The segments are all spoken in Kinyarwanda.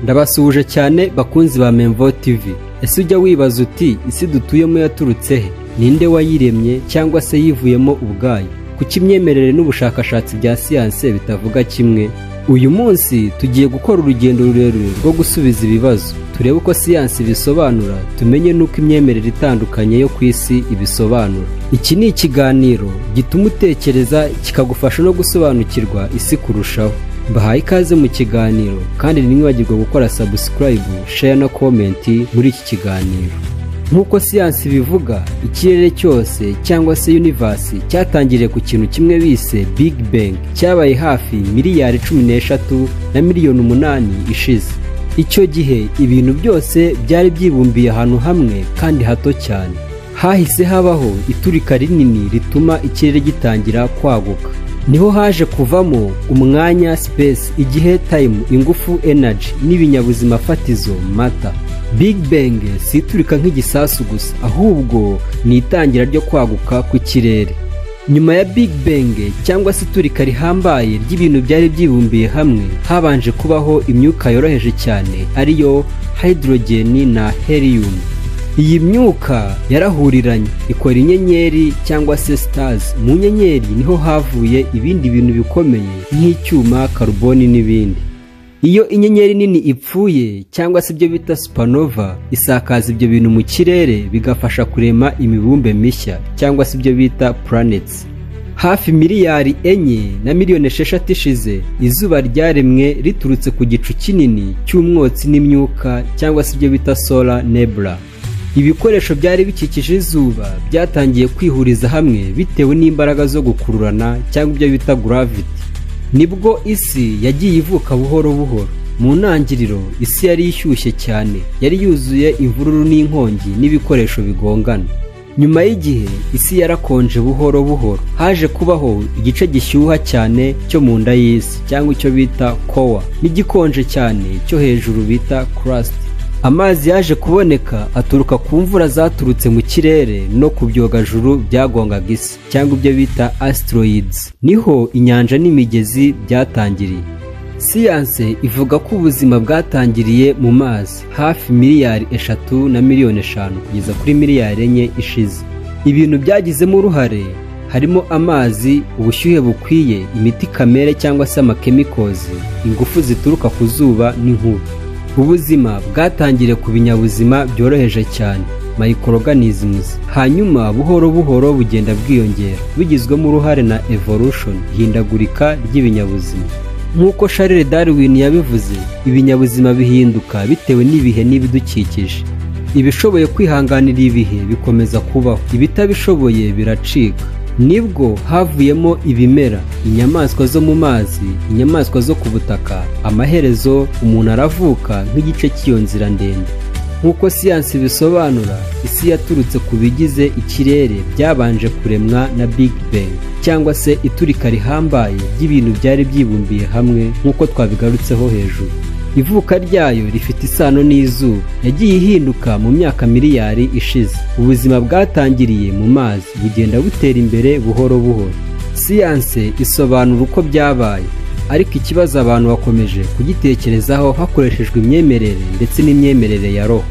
Ndabasuhuje cyane bakunzi ba Memvo TV. Ese ujya wibaza uti isi dutuyemo yaturutse he? Ninde wayiremye cyangwa se yivuyemo ubwayo? Kuki imyemerere n'ubushakashatsi bya siyansi bitavuga kimwe? Uyu munsi tugiye gukora urugendo rurerure rwo gusubiza ibibazo. Turebe uko siyansi ibisobanura, tumenye nuko imyemerere itandukanye yo ku isi ibisobanura. Iki ni ikiganiro gituma utekereza, kikagufasha no gusobanukirwa isi kurushaho. Mbahaye ikaze mu kiganiro kandi ntimwibagirwe gukora subscribe, share na comment muri iki kiganiro. Nk'uko siyansi bivuga, ikirere cyose cyangwa se universe cyatangiriye ku kintu kimwe bise Big Bang, cyabaye hafi miliyari 13 na miliyoni 8 ishize. Icyo gihe ibintu byose byari byibumbiye ahantu hamwe kandi hato cyane. Hahise habaho iturika rinini rituma ikirere gitangira kwaguka. Niho haje kuvamo umwanya space, igihe time, ingufu energy n'ibinyabuzima fatizo matter. Big Bang si iturika nk'igisasu gusa, ahubwo ni itangira ryo kwaguka ku kirere. Nyuma ya Big Bang cyangwa se iturika rihambaye ry'ibintu byari byibumbiye hamwe, habanje kubaho imyuka yoroheje cyane ariyo hydrogen na helium. Iyi myuka yarahuriranye ikora inyenyeri cyangwa se stars. Mu nyenyeri niho havuye ibindi bintu bikomeye nk'icyuma, carbon n'ibindi. Iyo inyenyeri nini ipfuye cyangwa se ibyo bita supernova, isakaza ibyo bintu mu kirere bigafasha kurema imibumbe mishya cyangwa se ibyo bita planets. Hafi miliyari 4 na miliyoni 6 ishize, izuba ryaremwe riturutse ku gicu kinini cy'umwotsi n'imyuka cyangwa se ibyo bita solar nebula. Ibikoresho byari bikikije izuba byatangiye kwihuriza hamwe bitewe n'imbaraga zo gukururana cyangwa ibyo bita gravity. Nibwo isi yagiye ivuka buhoro buhoro. Mu ntangiriro isi yari ishyushye cyane, yari yuzuye imvururu n'inkongi n'ibikoresho bigongana. Nyuma y'igihe isi yarakonje buhoro buhoro, haje kubaho igice gishyuha cyane cyo mu nda y'isi cyangwa icyo bita core, n'igikonje cyane cyo hejuru bita crust. Amazi yaje kuboneka aturuka ku mvura zaturutse mu kirere no ku byogajuru byagongaga isi cyangwa ibyo bita asteroids. Niho inyanja n'imigezi byatangiriye. Siyansi ivuga ko ubuzima bwatangiriye mu mazi hafi miliyari 3 na miliyoni 5 kugeza kuri miliyari 4 ishize. Ibintu byagizemo uruhare harimo amazi, ubushyuhe bukwiye, imiti kamere cyangwa se amakemikozi, ingufu zituruka ku zuba n'inkuba. Ubuzima bwatangiriye ku binyabuzima byoroheje cyane, microorganisms. Hanyuma buhoro buhoro bugenda bwiyongera, bigizwemo uruhare na evolution, ihindagurika ry'ibinyabuzima. Nk'uko Charles Darwin yabivuze, ibinyabuzima bihinduka bitewe n'ibihe n'ibidukikije. Ibishoboye kwihanganira ibihe bikomeza kubaho, ibitabishoboye biracika. Nibwo havuyemo ibimera, inyamaswa zo mu mazi, inyamaswa zo ku butaka. Amaherezo umuntu aravuka nk'igice cy'iyo nzira ndende. Nk'uko siyansi bisobanura, isi yaturutse ku bigize ikirere byabanje kuremwa na Big Bang cyangwa se iturika rihambaye ry'ibintu byari byibumbiye hamwe nk'uko twabigarutseho hejuru. Ivuka ryayo rifite isano n'izuba, yagiye ihinduka mu myaka miliyari ishize. Ubuzima bwatangiriye mu mazi bugenda butera imbere buhoro buhoro. Siyansi isobanura uko byabaye, ariko ikibazo abantu bakomeje kugitekerezaho hakoreshejwe imyemerere ndetse n'imyemerere ya roho.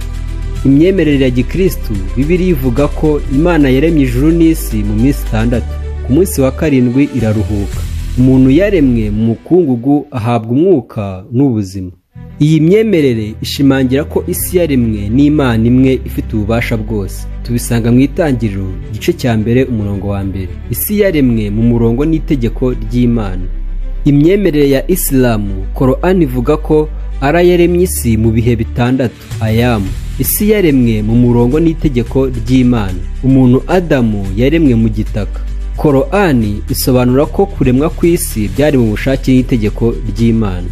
Imyemerere ya Gikristo, Bibiliya ivuga ko Imana yaremye ijuru n'isi mu minsi 6, ku munsi wa 7 iraruhuka. Umuntu yaremwe mu mukungugu ahabwa umwuka n'ubuzima. Iyi myemerere ishimangira ko isi yaremwe n'Imana imwe ifite ububasha bwose. Tubisanga mu itangiriro igice cya mbere umurongo wa 1. Isi yaremwe mu murongo n'itegeko ry'Imana. Imyemerere ya Islamu, Quran ivuga ko ara yaremye isi mu bihe 6 ayamu. Isi yaremwe mu murongo n'itegeko ry'Imana. Umuntu Adamu yaremwe mu gitaka. Quran isobanura ko kuremwa kw'isi byari mu bushake n'itegeko ry'Imana.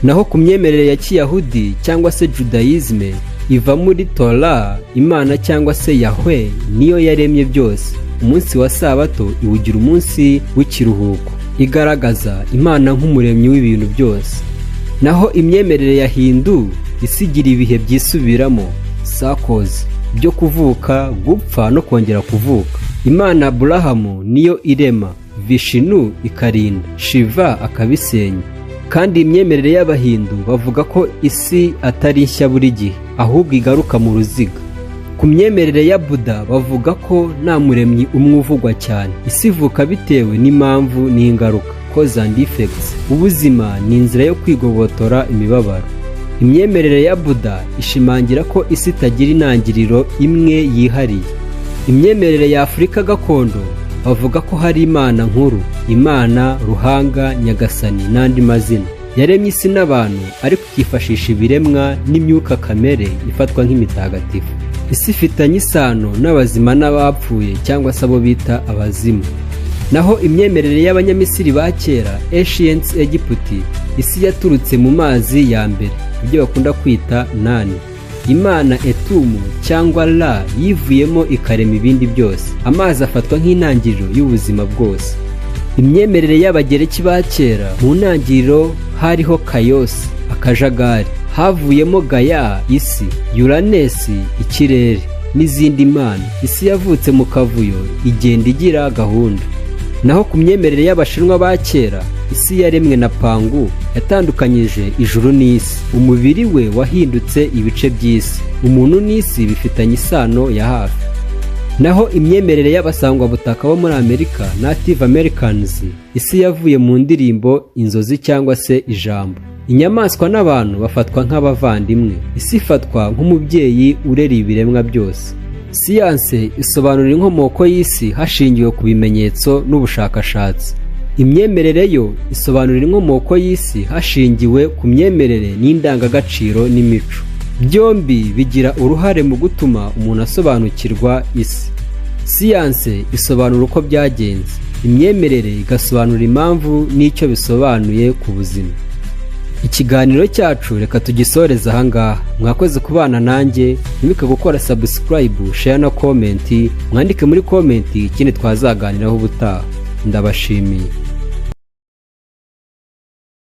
Naho ku myemerere ya Kiyahudi cyangwa se Judaism, iva muri Torah, Imana cyangwa se Yahweh niyo yaremye byose. Umunsi wa Sabato iwugira umunsi w'ikiruhuko, igaragaza Imana nk'umuremyi w'ibintu byose. Naho imyemerere ya Hindu isigira ibihe byisubiramo, cycles, byo kuvuka, gupfa no kongera kuvuka. Imana Abrahamu niyo irema, Vishnu ikarinda, Shiva akabisenya. kandi imyemerere y'abahindu bavuga ko isi atari nshya buri gihe ahubwo igaruka mu ruziga. Ku myemerere ya Buda bavuga ko nta muremyi umwe uvugwa cyane, isi ivuka bitewe n'impamvu n'ingaruka, cause and effects. Ubuzima ni inzira yo kwigobotora imibabaro. Imyemerere ya Buda ishimangira ko isi itagira intangiriro imwe yihariye. Imyemerere ya Afurika gakondo bavuga ko hari Imana nkuru, Imana, Ruhanga, Nyagasani n'andi mazina yaremye isi n'abantu, ariko ikifashisha ibiremwa n'imyuka kamere ifatwa nk'imitagatifu. Isi ifitanye isano n'abazima n'abapfuye cyangwa se abo bita abazimu. Naho imyemerere y'abanyamisiri ba kera, Ancient Egypt, isi yaturutse mu mazi ya mbere, ibyo bakunda kwita Nani. Imana Etumu cyangwa Ra yivuyemo ikarema ibindi byose. Amazi afatwa nk'intangiriro y'ubuzima bwose. Imyemerere y'abagereki ba kera, mu ntangiriro hariho Chaos, akajagari, havuyemo Gaya, isi, Uranus, ikirere n'izindi mana. Isi yavutse mu kavuyo igenda igira gahunda. Naho ku myemerere y'abashinwa ba kera, isi yaremwe na Pangu yatandukanyije ijuru n'isi. Umubiri we wahindutse ibice by'isi. Umuntu n'isi bifitanye isano ya hafi. Naho imyemerere y'abasangwabutaka bo muri Amerika, Native Americans, isi yavuye mu ndirimbo, inzozi cyangwa se ijambo. Inyamaswa n'abantu bafatwa nk'abavandimwe. Isi ifatwa nk'umubyeyi urera ibiremwa byose. Siyansi isobanura inkomoko y'isi hashingiwe ku bimenyetso n'ubushakashatsi. Imyemerere yo isobanura inkomoko y'isi hashingiwe ku myemerere n'indangagaciro n'imico. Byombi bigira uruhare mu gutuma umuntu asobanukirwa isi. Siyansi isobanura uko byagenze, imyemerere igasobanura impamvu n'icyo bisobanuye ku buzima. Ikiganiro cyacu reka tugisoreze ahangaha. Mwakoze kubana nanjye, ntimuke gukora subscribe, share na comment, mwandike muri comment ikindi twazaganiraho ubutaha. Ndabashimiye.